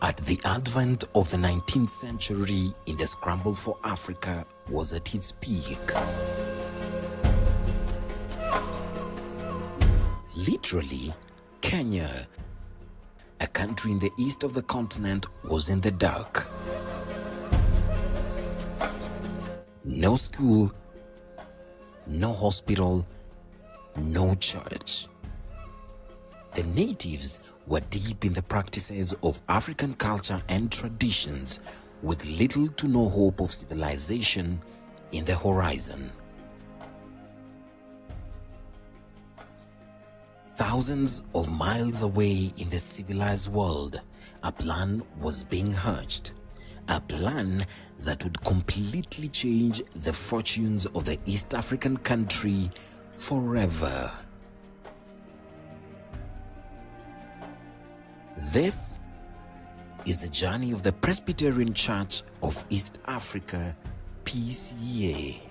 At the advent of the 19th century, in the scramble for Africa was at its peak. Literally, Kenya, a country in the east of the continent, was in the dark. No school, no hospital, no church. The natives were deep in the practices of African culture and traditions, with little to no hope of civilization in the horizon. Thousands of miles away in the civilized world, a plan was being hatched. A plan that would completely change the fortunes of the East African country forever. This is the journey of the Presbyterian Church of East Africa, PCEA.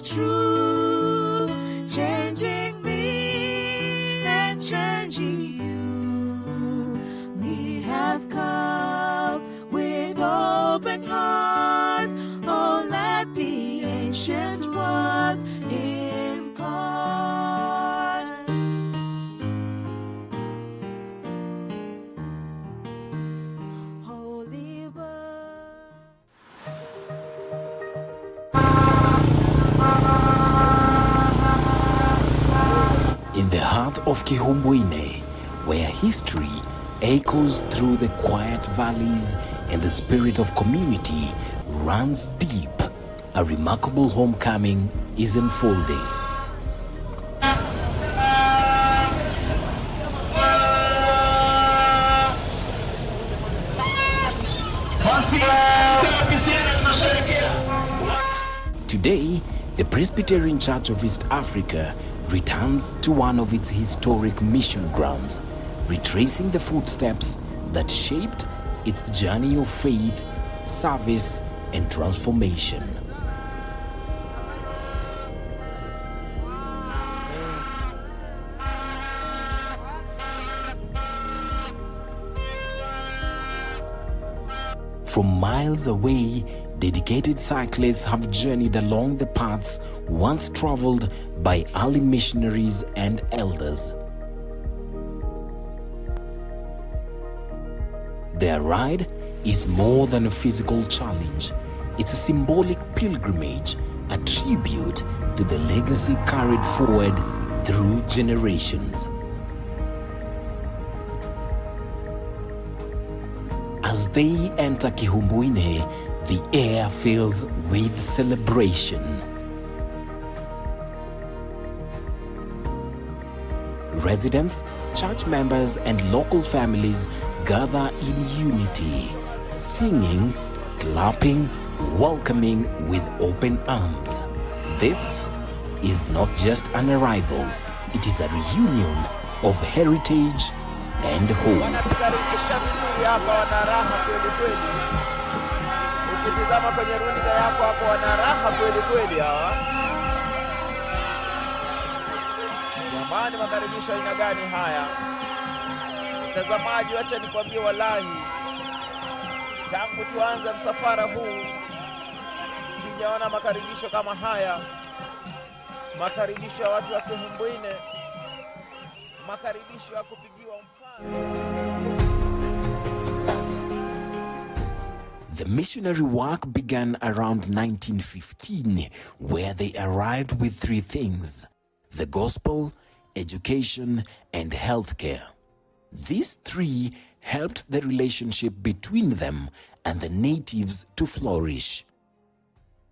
True, changing me and changing you. We have come with open hearts. Oh, let the ancient words impart. Holy word. In the heart of Kihumbwine, where history echoes through the quiet valleys and the spirit of community runs deep, a remarkable homecoming is unfolding. Today, the Presbyterian Church of East Africa returns to one of its historic mission grounds, retracing the footsteps that shaped its journey of faith, service, and transformation. From miles away, dedicated cyclists have journeyed along the paths once traveled by early missionaries and elders. Their ride is more than a physical challenge. It's a symbolic pilgrimage, a tribute to the legacy carried forward through generations. As they enter Kihumbwine, the air fills with celebration. Residents, church members, and local families gather in unity, singing, clapping, welcoming with open arms. This is not just an arrival, it is a reunion of heritage and hope. Ukitizama kwenye runinga yako hapo wana raha kweli kweli hawa. Jamani, makaribisho aina gani haya? Mtazamaji, acha nikwambie wallahi, tangu tuanze msafara huu sijaona makaribisho kama haya. Makaribisho ya watu wa Kihumbwine, makaribisho ya kupigiwa mfano. The missionary work began around 1915, where they arrived with three things: the gospel, education, and healthcare. These three helped the relationship between them and the natives to flourish.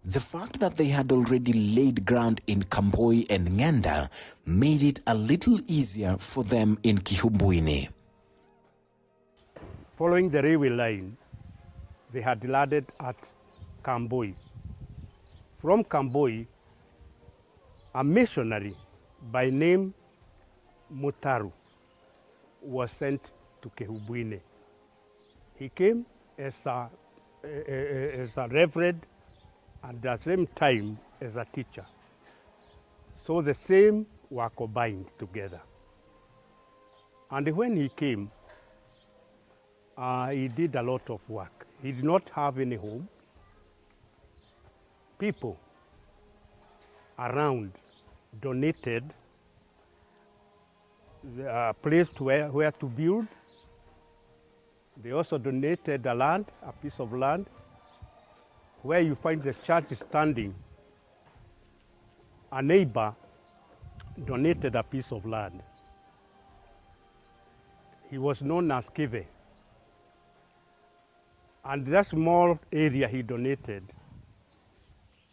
The fact that they had already laid ground in Kamboi and Nganda made it a little easier for them in Kihumbwine. Following the railway line, they had landed at Kamboi. From Kamboi, a missionary by name Mutaru was sent to at the same time as a teacher. So the same were combined together. And when he came, he did a lot of work. He did not have any home. People around donated a place where to build. They also donated a land, a piece of land, where you find the church standing. A neighbor donated a piece of land. He was known as Kive. And that small area he donated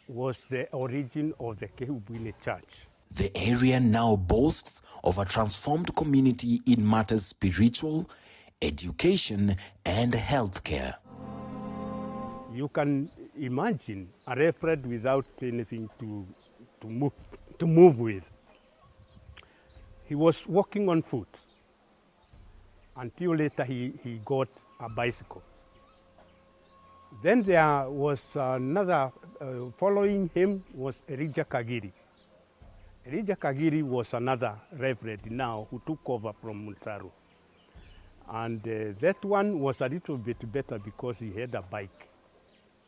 was the origin of the Kehubwini Church. The area now boasts of a transformed community in matters spiritual, education, and healthcare. You can imagine a referee without anything to move with. He was walking on foot until later he got a bicycle. Then there was another, following him was Elijah Kagiri. Elijah Kagiri was another reverend now who took over from Muntaru. And that one was a little bit better because he had a bike.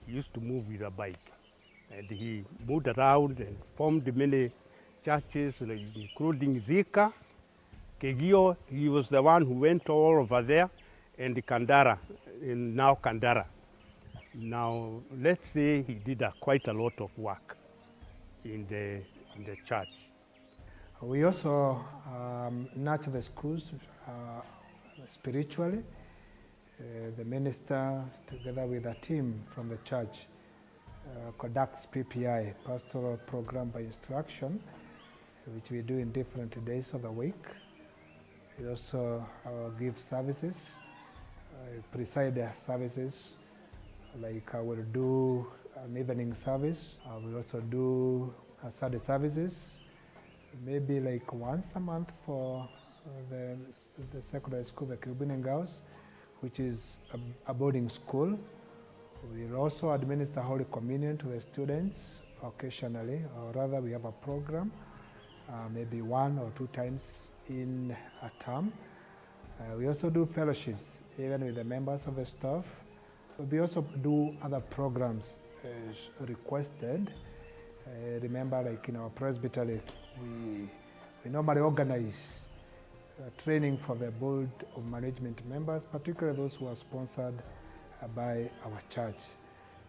He used to move with a bike. And he moved around and formed many churches, including Zika, Kegio. He was the one who went all over there, and Kandara, and now Kandara. Now, let's say he did quite a lot of work in the church. We also nurture the schools spiritually. The minister, together with a team from the church, conducts PPI, Pastoral Program by Instruction, which we do in different days of the week. We also give services, preside services, like I will do an evening service. I will also do Saturday services, maybe like once a month for the secondary school, the Caribbean Girls, which is a boarding school. We'll also administer Holy Communion to the students occasionally, or rather we have a program, maybe 1 or 2 times in a term. We also do fellowships, even with the members of the staff. We also do other programs requested. Remember, like in our presbytery, we normally organize training for the board of management members, particularly those who are sponsored by our church.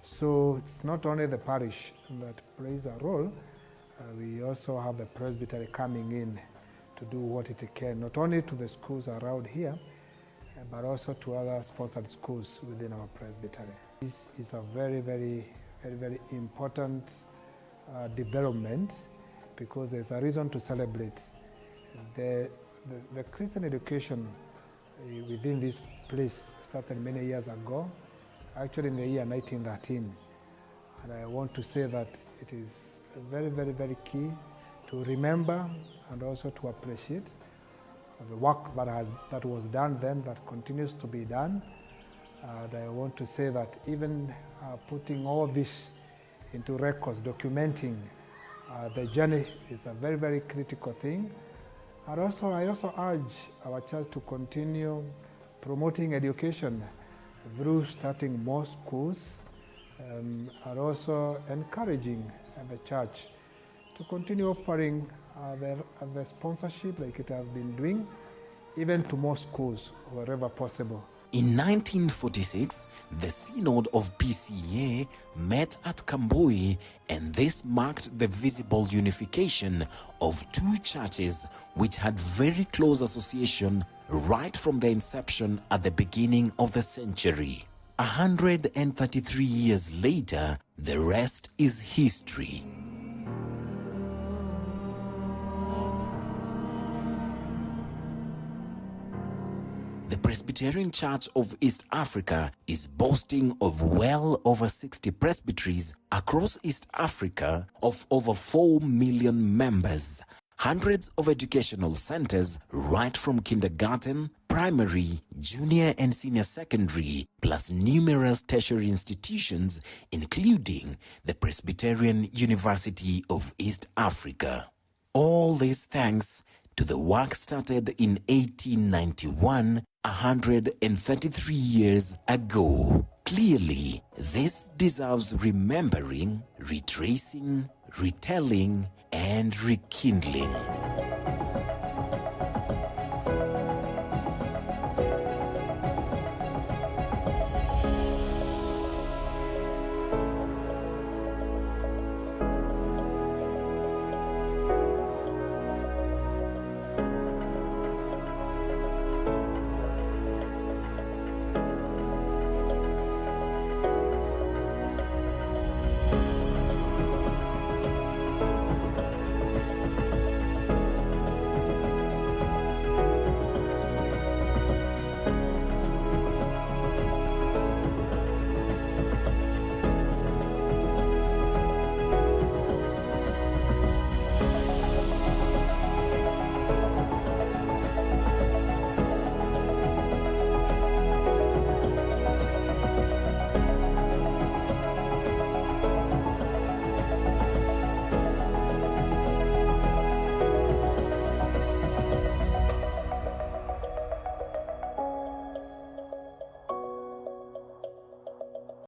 So it's not only the parish that plays a role, we also have the presbytery coming in to do what it can, not only to the schools around here, but also to other sponsored schools within our presbytery. This is a very, very, very, very important development, because there's a reason to celebrate. The Christian education within this place started many years ago, actually in the year 1913. And I want to say that it is very, very, very key to remember and also to appreciate the work that was done then, that continues to be done. And I want to say that even putting all this into records, documenting the journey is a very, very critical thing. And also, I also urge our church to continue promoting education through starting more schools, and also encouraging the church to continue offering the sponsorship like it has been doing, even to more schools wherever possible. In 1946, the Synod of PCEA met at Kambui, and this marked the visible unification of two churches which had very close association right from their inception at the beginning of the century. 133 years later, the rest is history. The Presbyterian Church of East Africa is boasting of well over 60 presbyteries across East Africa of over 4 million members. hundreds of educational centers right from kindergarten, primary, junior and senior secondary, plus numerous tertiary institutions, including the Presbyterian University of East Africa. All this thanks to the work started in 1891, 133 years ago. Clearly, this deserves remembering, retracing, retelling, and rekindling.